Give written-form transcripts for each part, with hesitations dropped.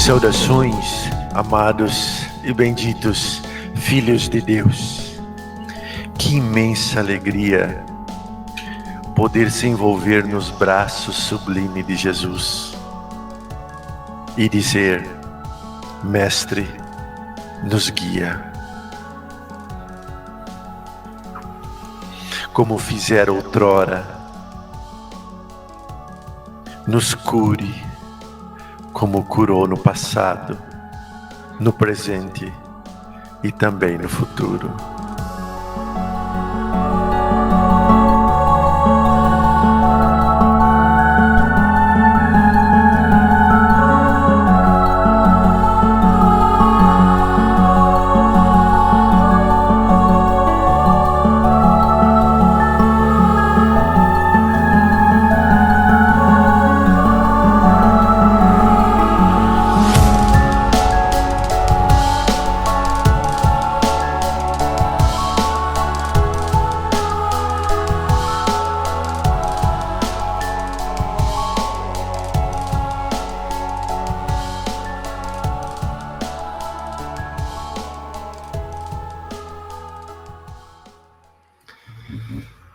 Saudações, amados e benditos filhos de Deus. Que imensa alegria poder se envolver nos braços sublimes de Jesus e dizer: Mestre, nos guia. Como fizera outrora, nos cure, como curou no passado, no presente e também no futuro.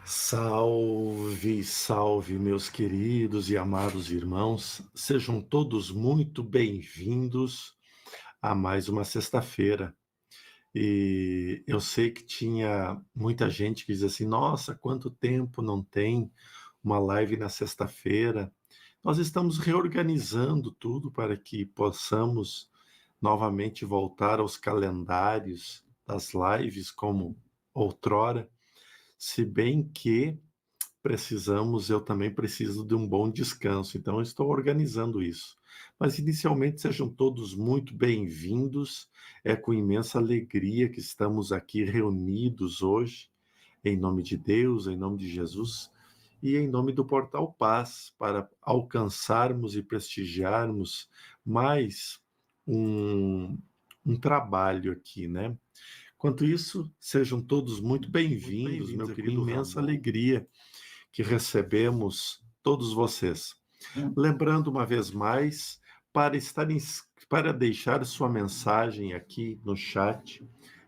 Salve, salve, meus queridos e amados irmãos, sejam todos muito bem-vindos a mais uma sexta-feira. E eu sei que tinha muita gente que diz assim: nossa, quanto tempo não tem uma live na sexta-feira. Nós estamos reorganizando tudo para que possamos novamente voltar aos calendários das lives como outrora, se bem que eu também preciso de um bom descanso, então eu estou organizando isso. Mas inicialmente sejam todos muito bem-vindos, é com imensa alegria que estamos aqui reunidos hoje, em nome de Deus, em nome de Jesus e em nome do Portal Paz, para alcançarmos e prestigiarmos mais um trabalho aqui, né? Enquanto isso, sejam todos muito bem-vindos, meu querido, com imensa alegria que recebemos todos vocês. Lembrando uma vez mais, para deixar sua mensagem aqui no chat,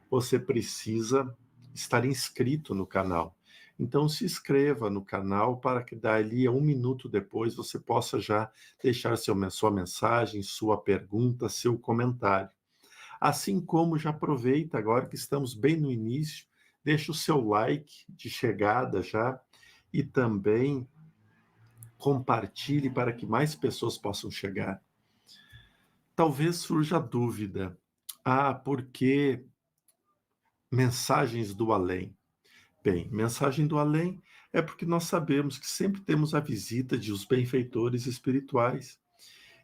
você precisa estar inscrito no canal. Então se inscreva no canal para que dali a 1 minuto depois você possa já deixar sua mensagem, sua pergunta, seu comentário. Assim como já aproveita agora que estamos bem no início, deixa o seu like de chegada já, e também compartilhe para que mais pessoas possam chegar. Talvez surja a dúvida: por que mensagens do além? Bem, mensagem do além é porque nós sabemos que sempre temos a visita de os benfeitores espirituais.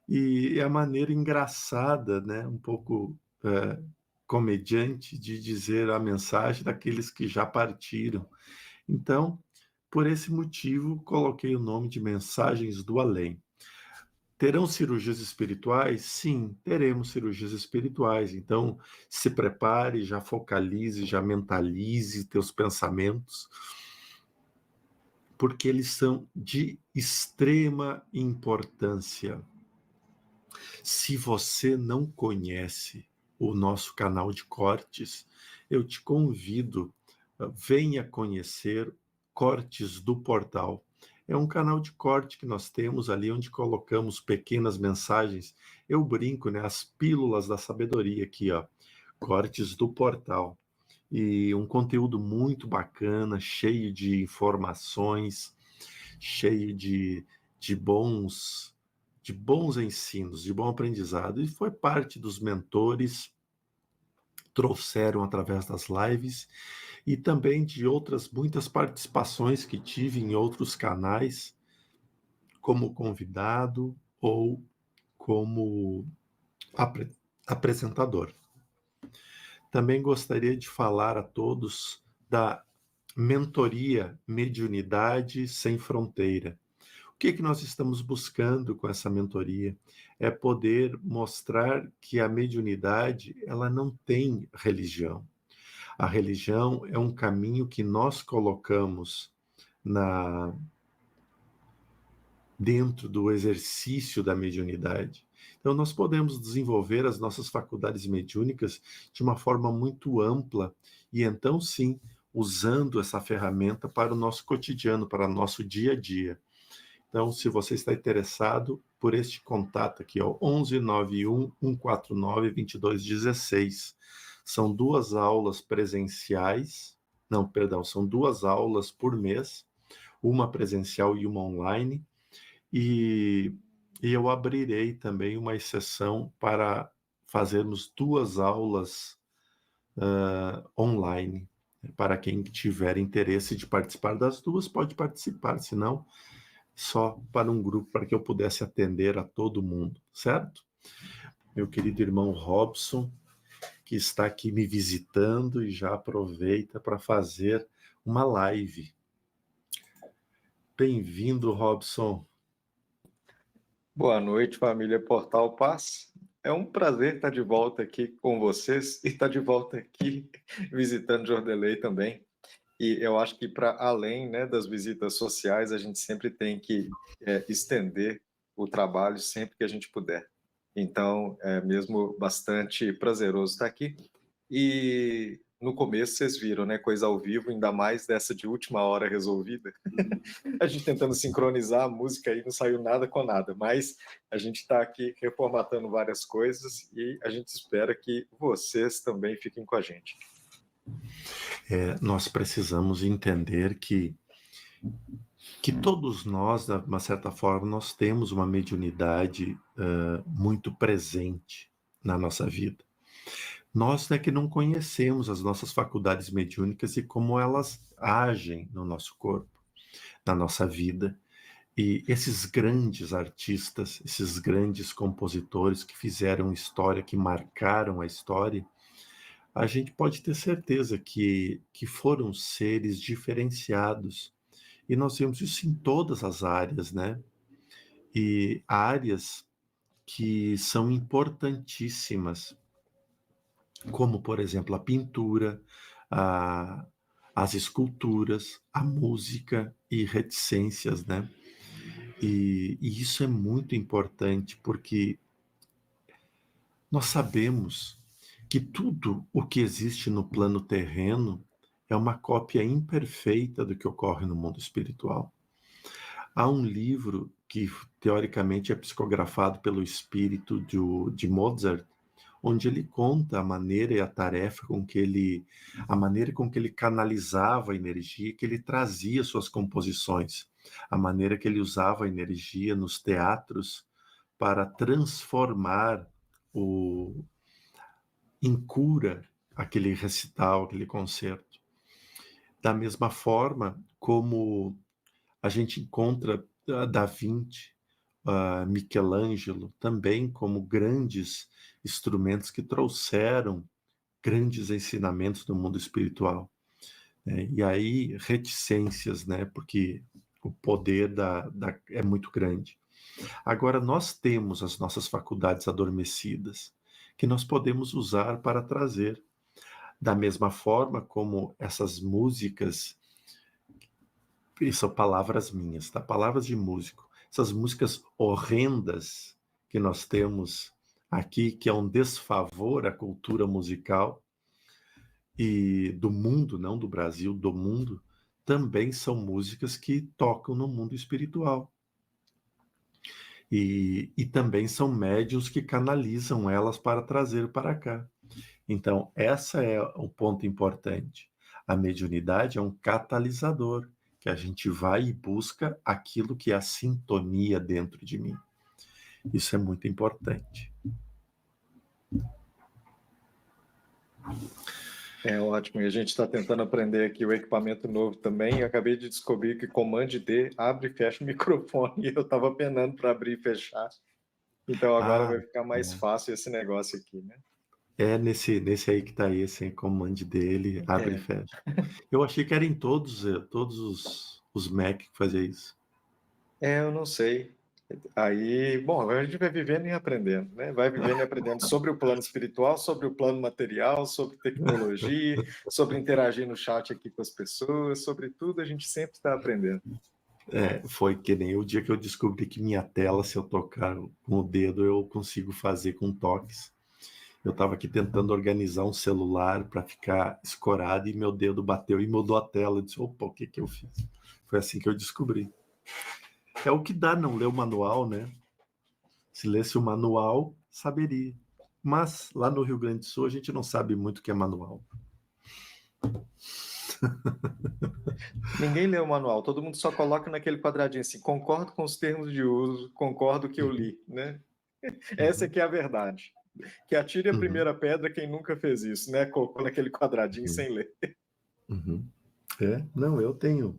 E é a maneira engraçada, né, um pouco comediante, de dizer a mensagem daqueles que já partiram. Então, por esse motivo, coloquei o nome de Mensagens do Além. Terão cirurgias espirituais? Sim, teremos cirurgias espirituais. Então, se prepare, já focalize, já mentalize teus pensamentos, porque eles são de extrema importância. Se você não conhece o nosso canal de cortes, eu te convido, venha conhecer Cortes do Portal. É um canal de corte que nós temos ali, onde colocamos pequenas mensagens. Eu brinco, né? As pílulas da sabedoria aqui, ó. Cortes do Portal. E um conteúdo muito bacana, cheio de informações, cheio de bons ensinos, de bom aprendizado. E foi parte dos mentores, trouxeram através das lives, e também de outras muitas participações que tive em outros canais, como convidado ou como apresentador. Também gostaria de falar a todos da mentoria Mediunidade Sem Fronteira. O que nós estamos buscando com essa mentoria? É poder mostrar que a mediunidade, ela não tem religião. A religião é um caminho que nós colocamos dentro do exercício da mediunidade. Então, nós podemos desenvolver as nossas faculdades mediúnicas de uma forma muito ampla e, então, sim, usando essa ferramenta para o nosso cotidiano, para o nosso dia a dia. Então, se você está interessado por este contato aqui, ó, 11 91 149 2216. São 2 aulas presenciais, não, perdão, são 2 aulas por mês, uma presencial e uma online, e eu abrirei também uma exceção para fazermos 2 aulas online. Para quem tiver interesse de participar das 2, pode participar, senão só para um grupo, para que eu pudesse atender a todo mundo, certo? Meu querido irmão Robson, que está aqui me visitando e já aproveita para fazer uma live. Bem-vindo, Robson. Boa noite, família Portal Paz. É um prazer estar de volta aqui com vocês e estar de volta aqui visitando Jordelei também. E eu acho que para além, né, das visitas sociais, a gente sempre tem que estender o trabalho sempre que a gente puder. Então, é mesmo bastante prazeroso estar aqui. E no começo vocês viram, né, coisa ao vivo, ainda mais dessa de última hora resolvida. A gente tentando sincronizar a música aí, não saiu nada com nada, mas a gente está aqui reformatando várias coisas e a gente espera que vocês também fiquem com a gente. Nós precisamos entender que todos nós, de uma certa forma, nós temos uma mediunidade muito presente na nossa vida. Nós é que não conhecemos as nossas faculdades mediúnicas e como elas agem no nosso corpo, na nossa vida. E esses grandes artistas, esses grandes compositores que fizeram história, que marcaram a história, a gente pode ter certeza que foram seres diferenciados. E nós vemos isso em todas as áreas, né? E áreas que são importantíssimas, como, por exemplo, a pintura, a, as esculturas, a música e reticências, né? E isso é muito importante, porque nós sabemos que tudo o que existe no plano terreno é uma cópia imperfeita do que ocorre no mundo espiritual. Há um livro que, teoricamente, é psicografado pelo espírito de Mozart, onde ele conta a maneira e a tarefa com que ele, a maneira com que ele canalizava a energia, que ele trazia suas composições, a maneira que ele usava a energia nos teatros para transformar em cura aquele recital, aquele concerto. Da mesma forma como a gente encontra Da Vinci, Michelangelo, também como grandes instrumentos que trouxeram grandes ensinamentos do mundo espiritual. Né? E aí, reticências, né? Porque o poder é muito grande. Agora, nós temos as nossas faculdades adormecidas, que nós podemos usar para trazer. Da mesma forma como essas músicas, e são palavras minhas, tá? Palavras de músico. Essas músicas horrendas que nós temos aqui, que é um desfavor à cultura musical e do mundo, não do Brasil, do mundo, também são músicas que tocam no mundo espiritual. E também são médiuns que canalizam elas para trazer para cá. Então, esse é o ponto importante. A mediunidade é um catalisador, que a gente vai e busca aquilo que é a sintonia dentro de mim. Isso é muito importante. É ótimo, e a gente está tentando aprender aqui o equipamento novo também. Eu acabei de descobrir que Command D abre e fecha o microfone, e eu estava penando para abrir e fechar. Então agora vai ficar mais fácil esse negócio aqui, né? Nesse aí que está esse Command dele, abre e fecha. Eu achei que era em todos os Mac que fazia isso. Eu não sei. Aí, bom, a gente vai vivendo e aprendendo, né? Vai vivendo e aprendendo sobre o plano espiritual, sobre o plano material, sobre tecnologia, sobre interagir no chat aqui com as pessoas, sobre tudo a gente sempre está aprendendo. Foi que nem o dia que eu descobri que minha tela, se eu tocar com o dedo, eu consigo fazer com toques. Eu estava aqui tentando organizar um celular para ficar escorado e meu dedo bateu e mudou a tela. Eu disse, opa, o que eu fiz? Foi assim que eu descobri. É o que dá não ler o manual, né? Se lesse o manual, saberia. Mas lá no Rio Grande do Sul a gente não sabe muito o que é manual. Ninguém lê o manual, todo mundo só coloca naquele quadradinho assim, concordo com os termos de uso, concordo que eu li, né? Essa que é a verdade. Que atire a Uhum. primeira pedra quem nunca fez isso, né? Colocou naquele quadradinho Uhum. sem ler. Uhum. Não, eu tenho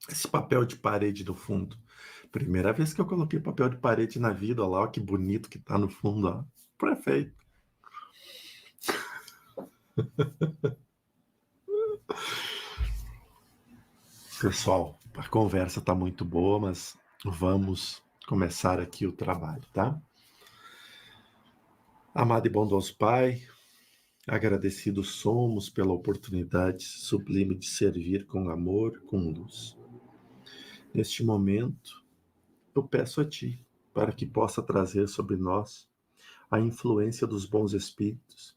esse papel de parede no fundo. Primeira vez que eu coloquei papel de parede na vida, olha lá, ó, que bonito que tá no fundo, ó. Perfeito. Pessoal, a conversa tá muito boa, mas vamos começar aqui o trabalho, tá? Amado e bondoso Pai, agradecidos somos pela oportunidade sublime de servir com amor, com luz. Neste momento, eu peço a Ti para que possa trazer sobre nós a influência dos bons espíritos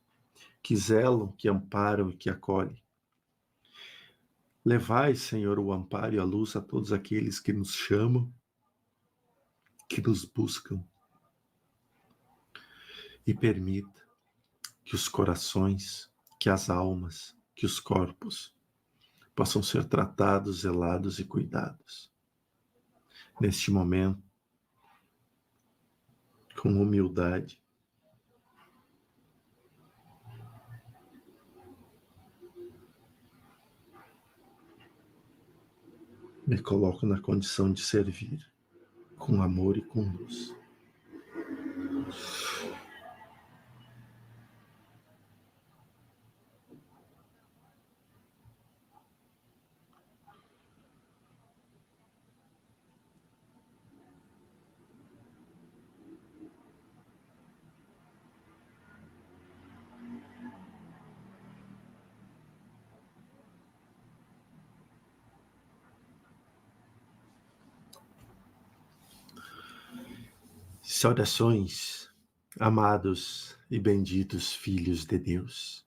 que zelam, que amparam e que acolhem. Levai, Senhor, o amparo e a luz a todos aqueles que nos chamam, que nos buscam, e permita que os corações, que as almas, que os corpos possam ser tratados, zelados e cuidados. Neste momento, com humildade, me coloco na condição de servir, com amor e com luz. Saudações, amados e benditos filhos de Deus.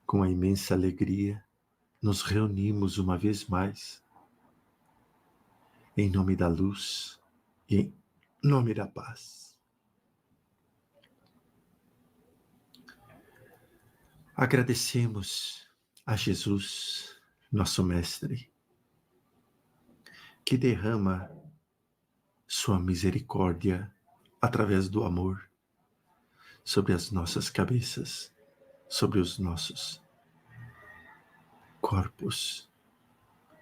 Com a imensa alegria, nos reunimos uma vez mais, em nome da luz e em nome da paz. Agradecemos a Jesus, nosso Mestre, que derrama sua misericórdia através do amor sobre as nossas cabeças, sobre os nossos corpos,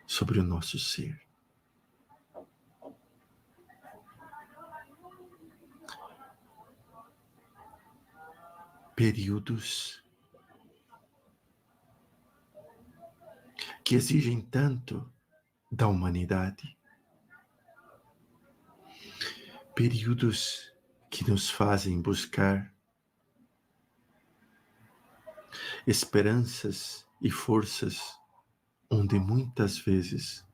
sobre o nosso ser. Períodos que exigem tanto da humanidade, períodos que nos fazem buscar esperanças e forças onde muitas vezes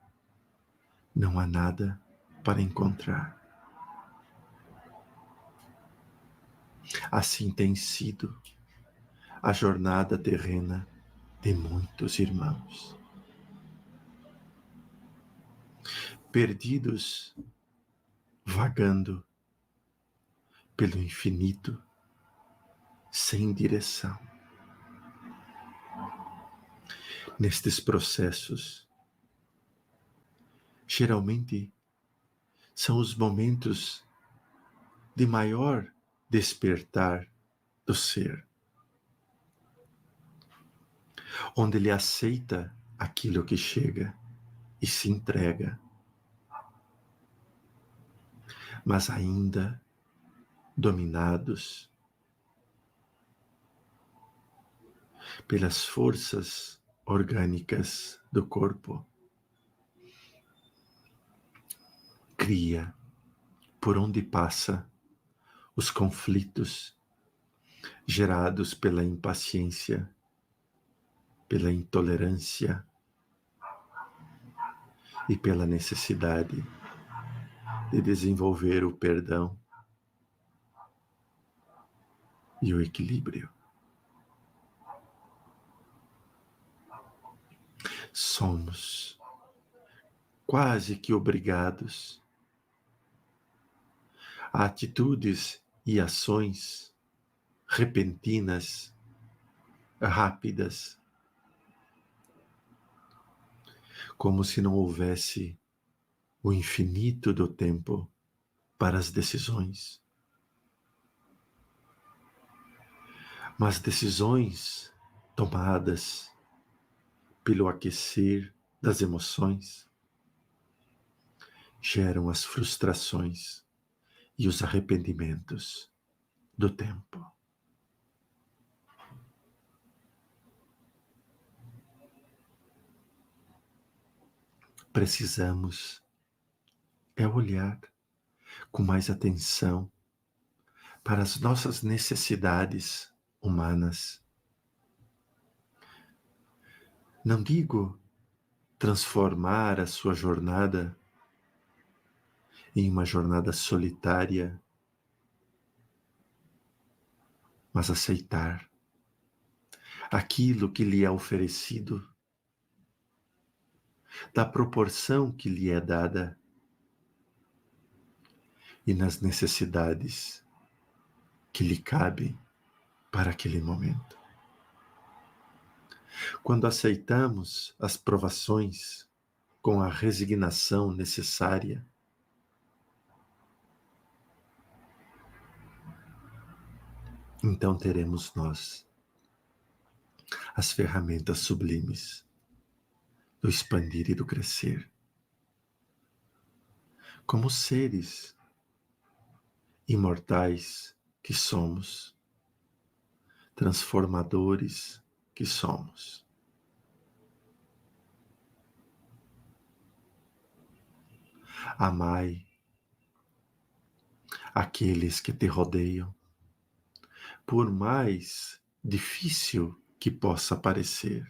não há nada para encontrar. Assim tem sido a jornada terrena de muitos irmãos, perdidos, vagando pelo infinito, sem direção. Nestes processos, geralmente são os momentos de maior despertar do ser, onde ele aceita aquilo que chega e se entrega, mas ainda dominados pelas forças orgânicas do corpo. Cria, por onde passa, os conflitos gerados pela impaciência, pela intolerância e pela necessidade de desenvolver o perdão e o equilíbrio. Somos quase que obrigados a atitudes e ações repentinas, rápidas, como se não houvesse o infinito do tempo para as decisões. Mas decisões tomadas pelo aquecer das emoções geram as frustrações e os arrependimentos do tempo. Precisamos olhar com mais atenção para as nossas necessidades humanas. Não digo transformar a sua jornada em uma jornada solitária, mas aceitar aquilo que lhe é oferecido, da proporção que lhe é dada e nas necessidades que lhe cabem para aquele momento. Quando aceitamos as provações com a resignação necessária, então teremos nós as ferramentas sublimes do expandir e do crescer, como seres imortais que somos, transformadores que somos. Amai aqueles que te rodeiam, por mais difícil que possa parecer.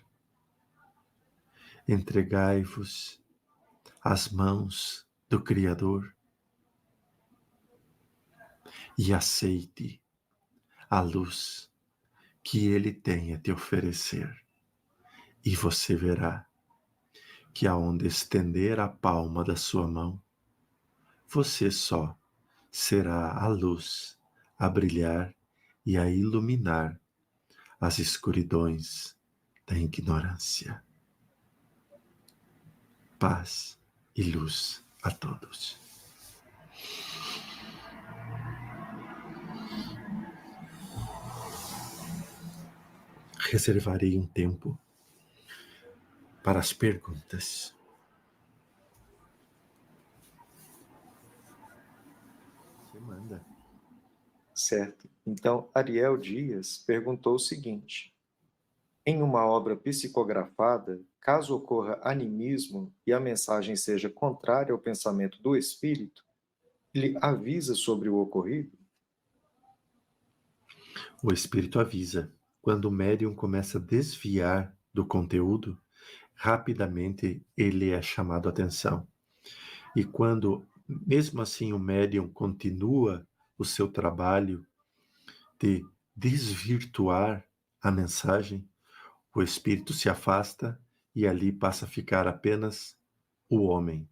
Entregai-vos às mãos do Criador e aceite a luz que Ele tem a te oferecer. E você verá que aonde estender a palma da sua mão, você só será a luz a brilhar e a iluminar as escuridões da ignorância. Paz e luz a todos. Reservarei um tempo para as perguntas. Você manda. Certo. Então, Ariel Dias perguntou o seguinte: em uma obra psicografada, caso ocorra animismo e a mensagem seja contrária ao pensamento do espírito, ele avisa sobre o ocorrido? O espírito avisa. Quando o médium começa a desviar do conteúdo, rapidamente ele é chamado a atenção. E quando, mesmo assim, o médium continua o seu trabalho de desvirtuar a mensagem, o espírito se afasta e ali passa a ficar apenas o homem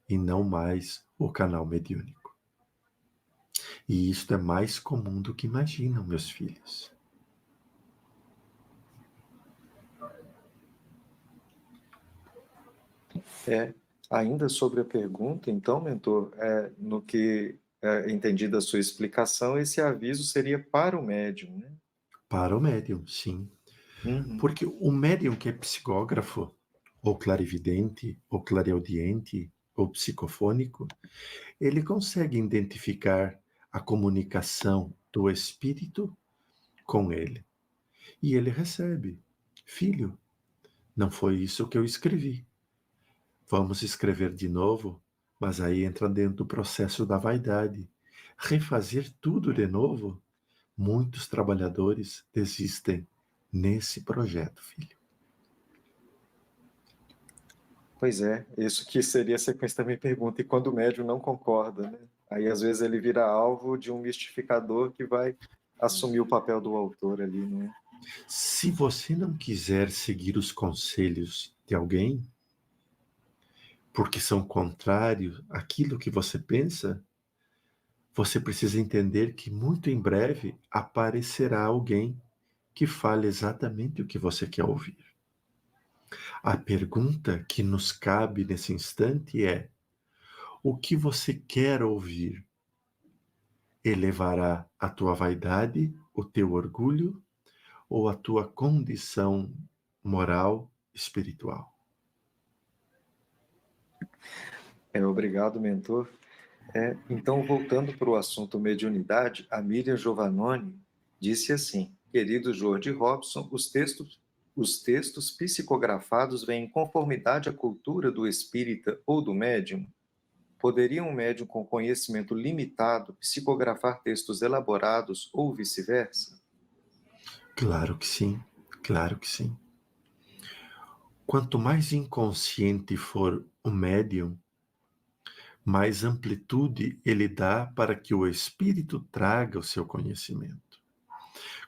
e não mais o canal mediúnico. E isto é mais comum do que imaginam, meus filhos. Ainda sobre a pergunta, então, mentor, no que entendi da sua explicação, esse aviso seria para o médium, né? Para o médium, sim. Uhum. Porque o médium que é psicógrafo, ou clarividente, ou clareaudiente, ou psicofônico, ele consegue identificar a comunicação do espírito com ele. E ele recebe: filho, não foi isso que eu escrevi. Vamos escrever de novo, mas aí entra dentro do processo da vaidade. Refazer tudo de novo? Muitos trabalhadores desistem nesse projeto, filho. Pois é, isso que seria a sequência da minha pergunta. E quando o médium não concorda, né? Aí às vezes ele vira alvo de um mistificador que vai assumir o papel do autor ali, não é? Se você não quiser seguir os conselhos de alguém, porque são contrários àquilo que você pensa, você precisa entender que muito em breve aparecerá alguém que fale exatamente o que você quer ouvir. A pergunta que nos cabe nesse instante é: o que você quer ouvir? Elevará a tua vaidade, o teu orgulho ou a tua condição moral, espiritual? Obrigado, mentor. Então, voltando para o assunto mediunidade, a Miriam Giovannoni disse assim: querido George Robson, os textos psicografados vêm em conformidade à cultura do espírita ou do médium? Poderia um médium com conhecimento limitado psicografar textos elaborados ou vice-versa? Claro que sim, claro que sim. Quanto mais inconsciente for o médium, mais amplitude ele dá para que o espírito traga o seu conhecimento.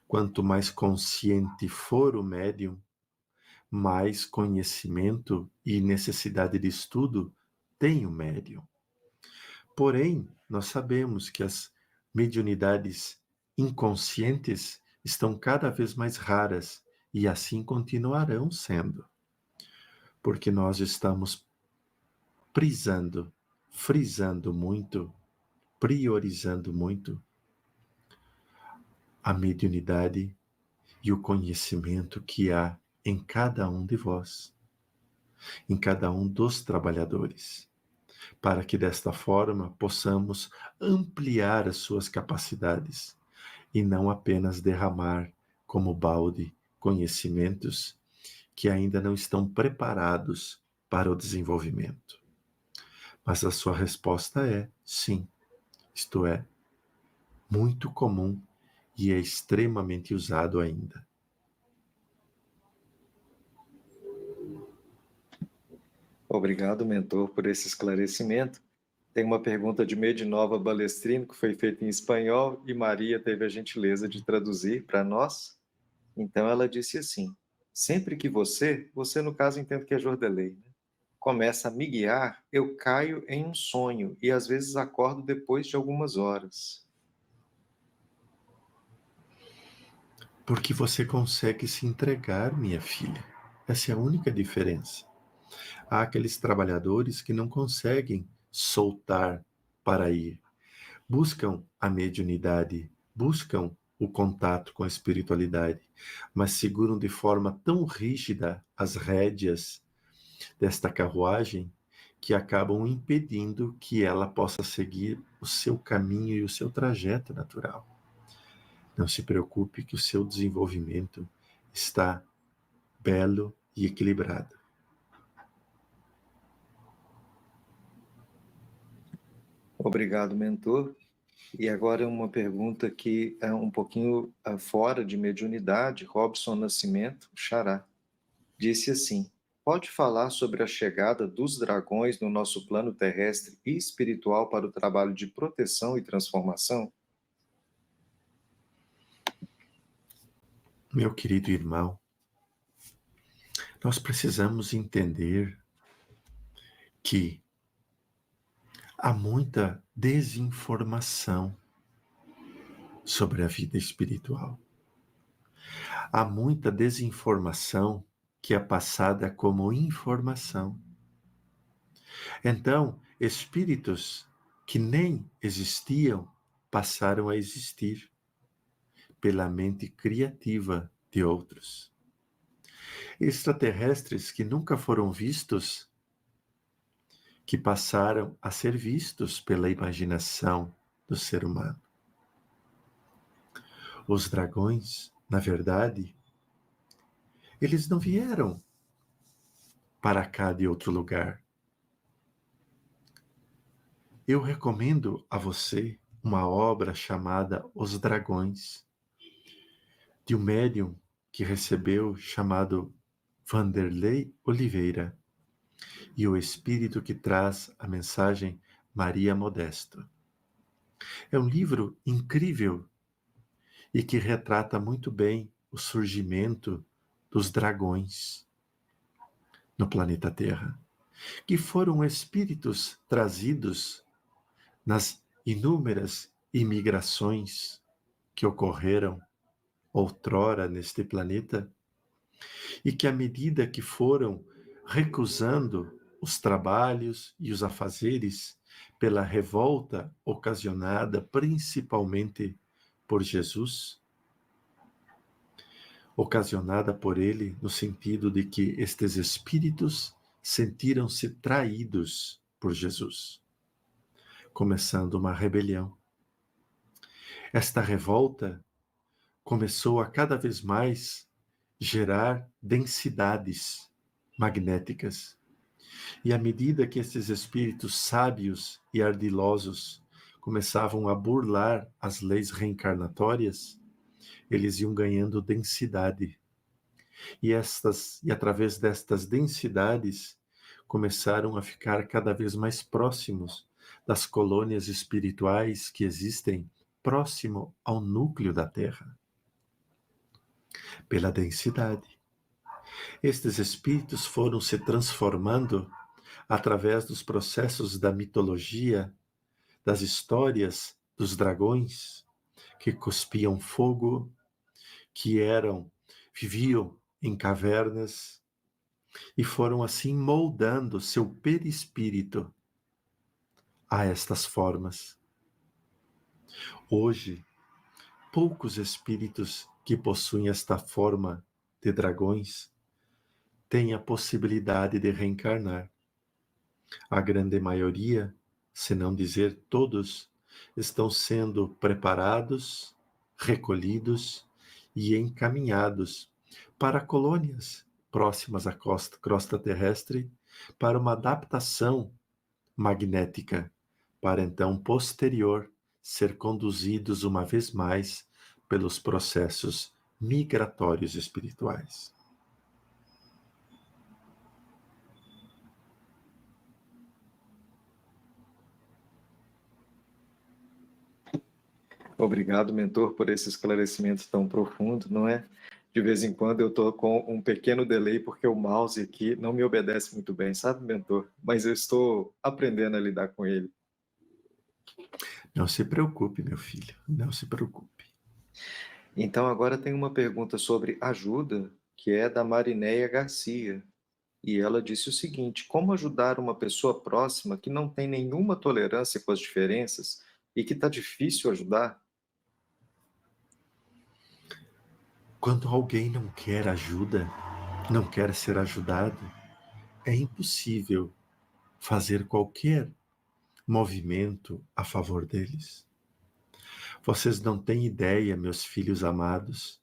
Quanto mais consciente for o médium, mais conhecimento e necessidade de estudo tem o médium. Porém, nós sabemos que as mediunidades inconscientes estão cada vez mais raras e assim continuarão sendo, porque nós estamos frisando muito, priorizando muito a mediunidade e o conhecimento que há em cada um de vós, em cada um dos trabalhadores, para que desta forma possamos ampliar as suas capacidades e não apenas derramar como balde conhecimentos que ainda não estão preparados para o desenvolvimento. Mas a sua resposta é sim, isto é, muito comum e é extremamente usado ainda. Obrigado, mentor, por esse esclarecimento. Tem uma pergunta de Medinova Balestrino, que foi feita em espanhol, e Maria teve a gentileza de traduzir para nós. Então ela disse assim: sempre que você no caso entendo que é Jordelei, né? Começa a me guiar, eu caio em um sonho e às vezes acordo depois de algumas horas. Porque você consegue se entregar, minha filha. Essa é a única diferença. Há aqueles trabalhadores que não conseguem soltar para ir. Buscam a mediunidade, buscam o contato com a espiritualidade, mas seguram de forma tão rígida as rédeas desta carruagem que acabam impedindo que ela possa seguir o seu caminho e o seu trajeto natural. Não se preocupe que o seu desenvolvimento está belo e equilibrado. Obrigado, mentor. E agora uma pergunta que é um pouquinho fora de mediunidade. Robson Nascimento, Xará, disse assim: pode falar sobre a chegada dos dragões no nosso plano terrestre e espiritual para o trabalho de proteção e transformação? Meu querido irmão, nós precisamos entender que há muita desinformação sobre a vida espiritual. Há muita desinformação que é passada como informação. Então, espíritos que nem existiam passaram a existir pela mente criativa de outros. Extraterrestres que nunca foram vistos, que passaram a ser vistos pela imaginação do ser humano. Os dragões, na verdade, eles não vieram para cá de outro lugar. Eu recomendo a você uma obra chamada Os Dragões, de um médium que recebeu chamado Vanderlei Oliveira. e o espírito que traz a mensagem Maria Modesto. É um livro incrível e que retrata muito bem o surgimento dos dragões no planeta Terra, que foram espíritos trazidos nas inúmeras imigrações que ocorreram outrora neste planeta e que, à medida que foram recusando os trabalhos e os afazeres pela revolta ocasionada principalmente por Jesus, ocasionada por ele no sentido de que estes espíritos sentiram-se traídos por Jesus, começando uma rebelião. Esta revolta começou a cada vez mais gerar densidades magnéticas. E à medida que esses espíritos sábios e ardilosos começavam a burlar as leis reencarnatórias, eles iam ganhando densidade. E através destas densidades começaram a ficar cada vez mais próximos das colônias espirituais que existem próximo ao núcleo da Terra, pela densidade. Estes espíritos foram se transformando através dos processos da mitologia, das histórias dos dragões que cuspiam fogo, que viviam em cavernas e foram assim moldando seu perispírito a estas formas. Hoje, poucos espíritos que possuem esta forma de dragões têm a possibilidade de reencarnar. A grande maioria, se não dizer todos, estão sendo preparados, recolhidos e encaminhados para colônias próximas à crosta terrestre para uma adaptação magnética, para então, posterior, ser conduzidos uma vez mais pelos processos migratórios espirituais. Obrigado, mentor, por esse esclarecimento tão profundo, não é? De vez em quando eu estou com um pequeno delay porque o mouse aqui não me obedece muito bem, sabe, mentor? Mas eu estou aprendendo a lidar com ele. Não se preocupe, meu filho, não se preocupe. Então, agora tem uma pergunta sobre ajuda, que é da Marinéia Garcia. E ela disse o seguinte: como ajudar uma pessoa próxima que não tem nenhuma tolerância com as diferenças e que está difícil ajudar? Quando alguém não quer ajuda, não quer ser ajudado, é impossível fazer qualquer movimento a favor deles. Vocês não têm ideia, meus filhos amados,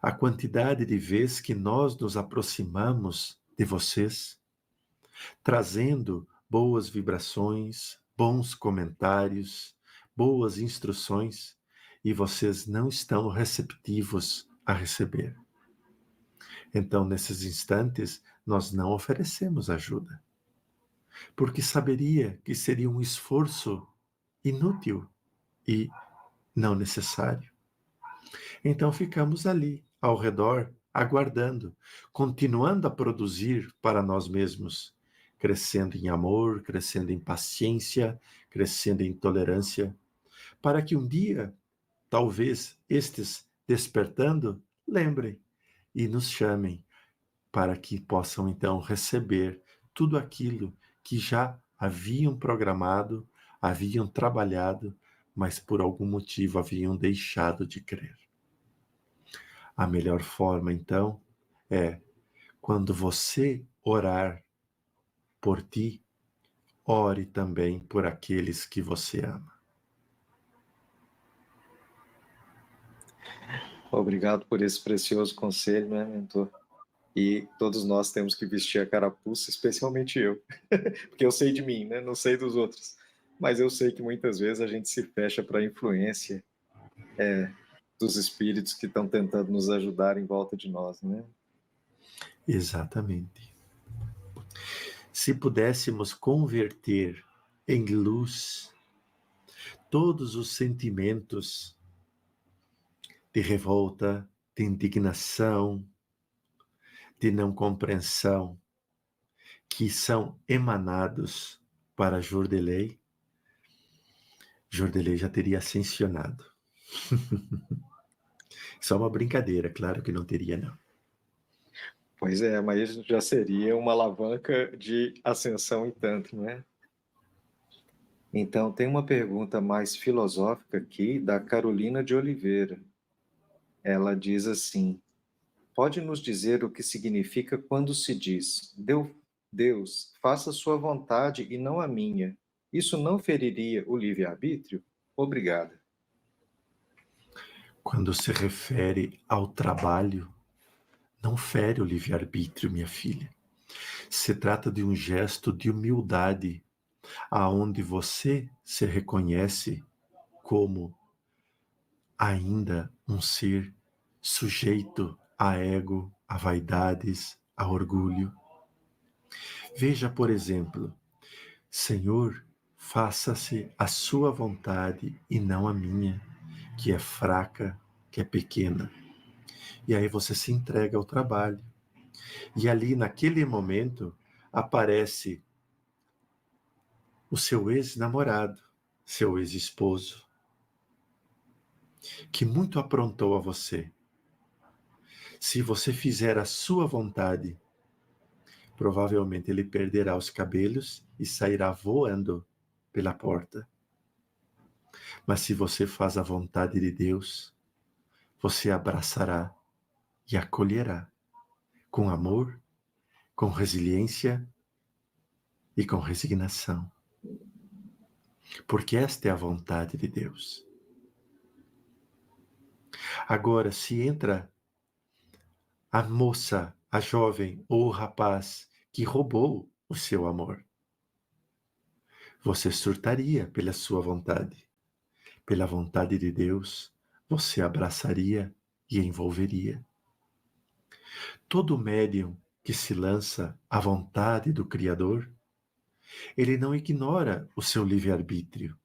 a quantidade de vezes que nós nos aproximamos de vocês, trazendo boas vibrações, bons comentários, boas instruções, e vocês não estão receptivos a receber. Então, nesses instantes, nós não oferecemos ajuda, porque saberia que seria um esforço inútil e não necessário. Então, ficamos ali, ao redor, aguardando, continuando a produzir para nós mesmos, crescendo em amor, crescendo em paciência, crescendo em tolerância, para que um dia, talvez, estes despertando, lembrem e nos chamem, para que possam então receber tudo aquilo que já haviam programado, haviam trabalhado, mas por algum motivo haviam deixado de crer. A melhor forma, então, é quando você orar por ti, ore também por aqueles que você ama. Obrigado por esse precioso conselho, né, mentor? E todos nós temos que vestir a carapuça, especialmente eu, porque eu sei de mim, né? Não sei dos outros. Mas eu sei que muitas vezes a gente se fecha para a influência dos espíritos que estão tentando nos ajudar em volta de nós, né? Exatamente. se pudéssemos converter em luz todos os sentimentos de revolta, de indignação, de não compreensão, que são emanados para Jordelei, Jordelei já teria ascensionado. Só uma brincadeira, claro que não teria, não. Pois é, mas já seria uma alavanca de ascensão em tanto, não é? Então, tem uma pergunta mais filosófica aqui da Carolina de Oliveira. Ela diz assim: pode nos dizer o que significa quando se diz, Deus, faça sua vontade e não a minha? Isso não feriria o livre-arbítrio? Obrigada. Quando se refere ao trabalho, não fere o livre-arbítrio, minha filha. Se trata de um gesto de humildade, aonde você se reconhece como ainda um ser sujeito a ego, a vaidades, a orgulho. Veja, por exemplo, Senhor, faça-se a sua vontade e não a minha, que é fraca, que é pequena. E aí você se entrega ao trabalho. E ali, naquele momento, aparece o seu ex-namorado, seu ex-esposo, que muito aprontou a você. Se você fizer a sua vontade, provavelmente ele perderá os cabelos e sairá voando pela porta. Mas se você faz a vontade de Deus, você abraçará e acolherá com amor, com resiliência e com resignação. Porque esta é a vontade de Deus. Agora, se entra a moça, a jovem ou o rapaz que roubou o seu amor, você surtaria pela sua vontade. Pela vontade de Deus, você abraçaria e envolveria. Todo médium que se lança à vontade do Criador, ele não ignora o seu livre-arbítrio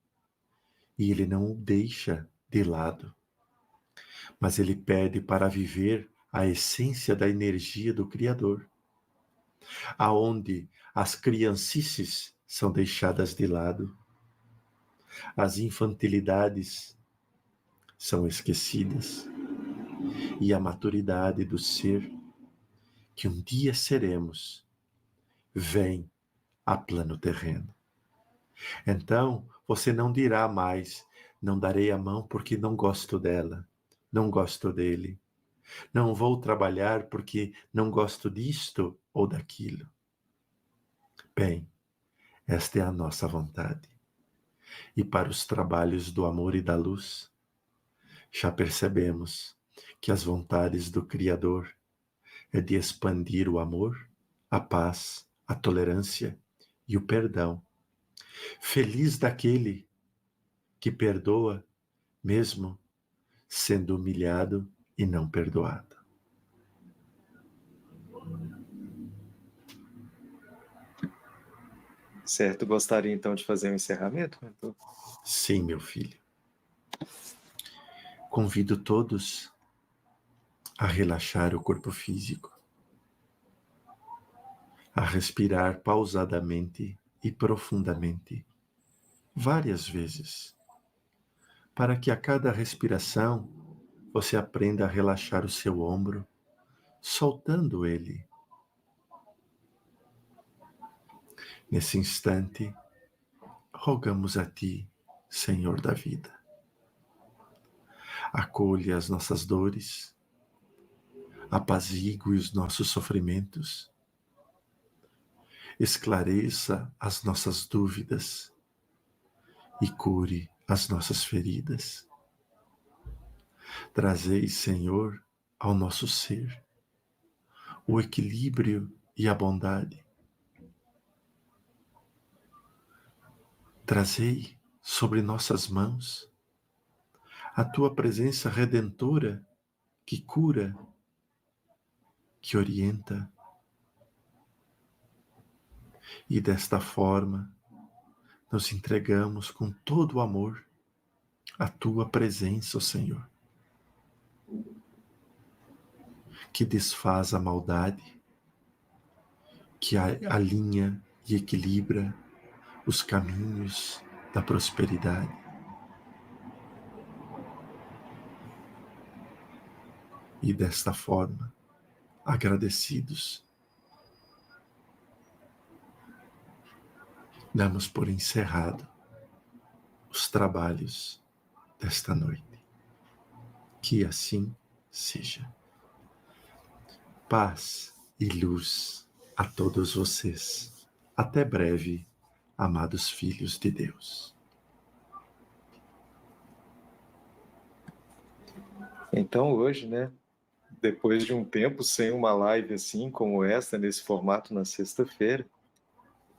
e ele não o deixa de lado, mas ele pede para viver a essência da energia do Criador, aonde as criancices são deixadas de lado, as infantilidades são esquecidas e a maturidade do ser que um dia seremos vem a plano terreno. Então, você não dirá mais, não darei a mão porque não gosto dela, não gosto dele. Não vou trabalhar porque não gosto disto ou daquilo. Bem, esta é a nossa vontade. E para os trabalhos do amor e da luz, já percebemos que as vontades do Criador é de expandir o amor, a paz, a tolerância e o perdão. Feliz daquele que perdoa, mesmo sendo humilhado e não perdoado. Certo, gostaria então de fazer um encerramento? Sim, meu filho. Convido todos a relaxar o corpo físico, a respirar pausadamente e profundamente, várias vezes, para que a cada respiração você aprenda a relaxar o seu ombro, soltando ele. Nesse instante, rogamos a Ti, Senhor da vida. Acolha as nossas dores, apazigue os nossos sofrimentos, esclareça as nossas dúvidas e cure as nossas feridas. Trazei, Senhor, ao nosso ser o equilíbrio e a bondade. Trazei sobre nossas mãos a Tua presença redentora que cura, que orienta E desta forma, nos entregamos com todo o amor à Tua presença, ó Senhor, que desfaz a maldade, que alinha e equilibra os caminhos da prosperidade. E desta forma, agradecidos, damos por encerrado os trabalhos desta noite. Que assim seja. Paz e luz a todos vocês. Até breve, amados filhos de Deus. Então hoje, né, depois de um tempo sem uma live assim como essa, nesse formato na sexta-feira,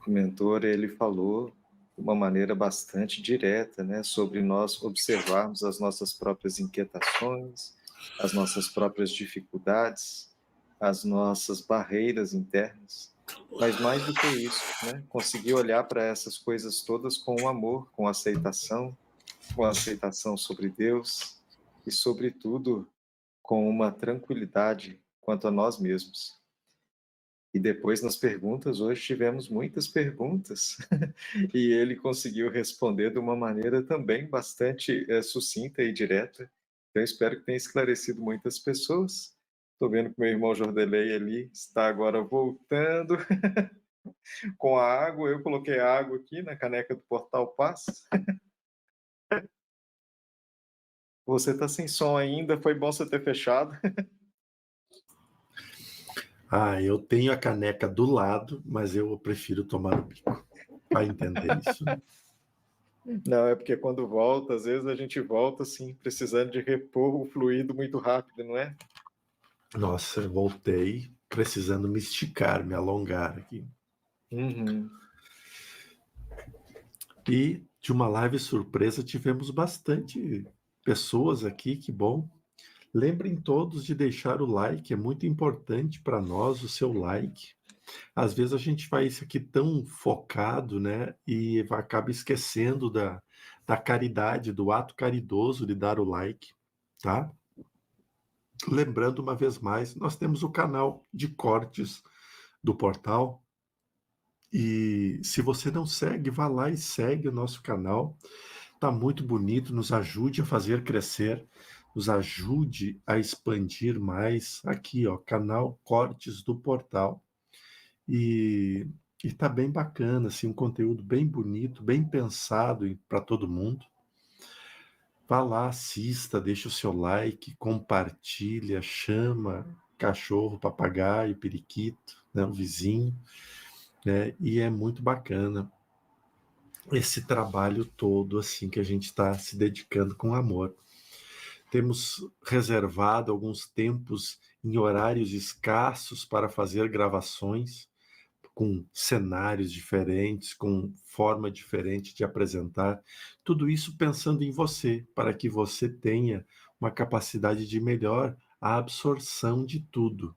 o mentor ele falou de uma maneira bastante direta, né, sobre nós observarmos as nossas próprias inquietações, as nossas próprias dificuldades, as nossas barreiras internas. Mas mais do que isso, né, conseguir olhar para essas coisas todas com amor, com aceitação sobre Deus e, sobretudo, com uma tranquilidade quanto a nós mesmos. E depois nas perguntas, hoje tivemos muitas perguntas, e ele conseguiu responder de uma maneira também bastante sucinta e direta. Então, espero que tenha esclarecido muitas pessoas. Estou vendo que meu irmão Jordelei ali está agora voltando com a água. Eu coloquei a água aqui na caneca do Portal Paz. Você está sem som ainda, foi bom você ter fechado. Eu tenho a caneca do lado, mas eu prefiro tomar o bico. Vai entender isso. Não, é porque quando volta, às vezes a gente volta assim, precisando de repor o fluido muito rápido, não é? Nossa, eu voltei precisando me esticar, me alongar aqui. Uhum. E de uma live surpresa tivemos bastante pessoas aqui, que bom. Lembrem todos de deixar o like, é muito importante para nós o seu like. Às vezes a gente vai isso aqui tão focado, né? E acaba esquecendo da caridade, do ato caridoso de dar o like, tá? Lembrando uma vez mais, nós temos o canal de cortes do portal. E se você não segue, vá lá e segue o nosso canal. Tá muito bonito, nos ajude a fazer crescer, nos ajude a expandir mais. Aqui, ó, canal Cortes do Portal. E tá bem bacana, assim, um conteúdo bem bonito, bem pensado para todo mundo. Vá lá, assista, deixa o seu like, compartilha, chama cachorro, papagaio, periquito, né, o vizinho, né? E é muito bacana esse trabalho todo assim que a gente está se dedicando com amor. Temos reservado alguns tempos em horários escassos para fazer gravações com cenários diferentes, com forma diferente de apresentar. Tudo isso pensando em você, para que você tenha uma capacidade de melhor absorção de tudo.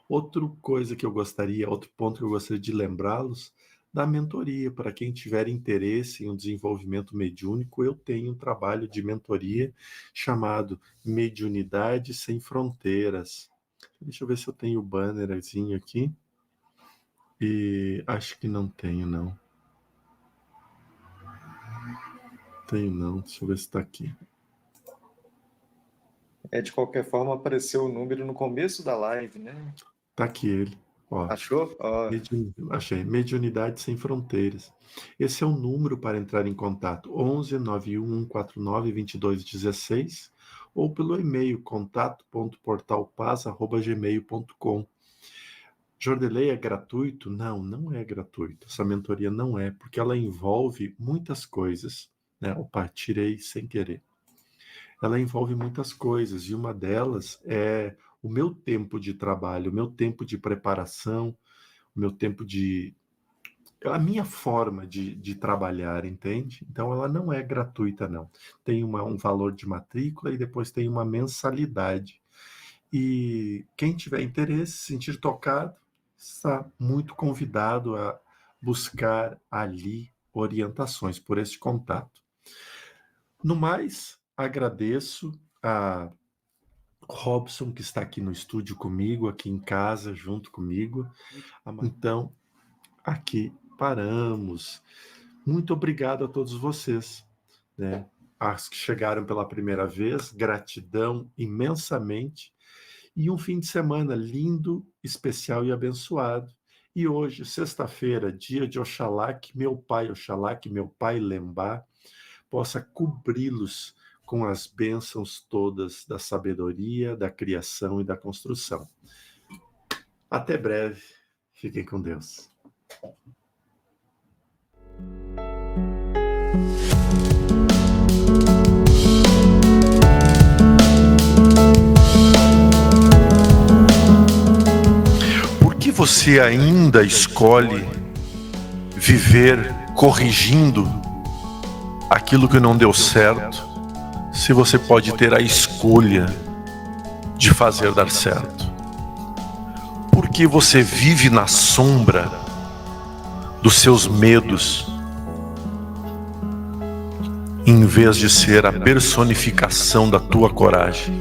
Outra coisa que eu gostaria, outro ponto que eu gostaria de lembrá-los, da mentoria. Para quem tiver interesse em um desenvolvimento mediúnico, eu tenho um trabalho de mentoria chamado Mediunidade Sem Fronteiras. Deixa eu ver se eu tenho o bannerzinho aqui. E acho que não tenho, não. Tenho não, deixa eu ver se está aqui. De qualquer forma, apareceu o número no começo da live, né? Está aqui ele. Ó, Achou? achei. Mediunidade Sem Fronteiras. Esse é o número para entrar em contato. 11 91 149 2216 ou pelo e-mail contato.portalpaz@gmail.com. Jordelei é gratuito? Não, não é gratuito. Essa mentoria não é, porque ela envolve muitas coisas. Né? Opa, tirei sem querer. Ela envolve muitas coisas, e uma delas é o meu tempo de trabalho, o meu tempo de preparação, o meu tempo de... a minha forma de trabalhar, entende? Então, ela não é gratuita, não. Tem um valor de matrícula e depois tem uma mensalidade. E quem tiver interesse, se sentir tocado, está muito convidado a buscar ali orientações por este contato. No mais, agradeço a Robson, que está aqui no estúdio comigo, aqui em casa, junto comigo. Então, aqui paramos. Muito obrigado a todos vocês, né? As que chegaram pela primeira vez, gratidão imensamente. E um fim de semana lindo, especial e abençoado. E hoje, sexta-feira, dia de Oxalá, que meu pai Lembá, possa cobri-los com as bênçãos todas da sabedoria, da criação e da construção. Até breve. Fiquem com Deus. Por que você ainda escolhe viver corrigindo aquilo que não deu certo, se você pode ter a escolha de fazer dar certo? Por que você vive na sombra dos seus medos, em vez de ser a personificação da tua coragem?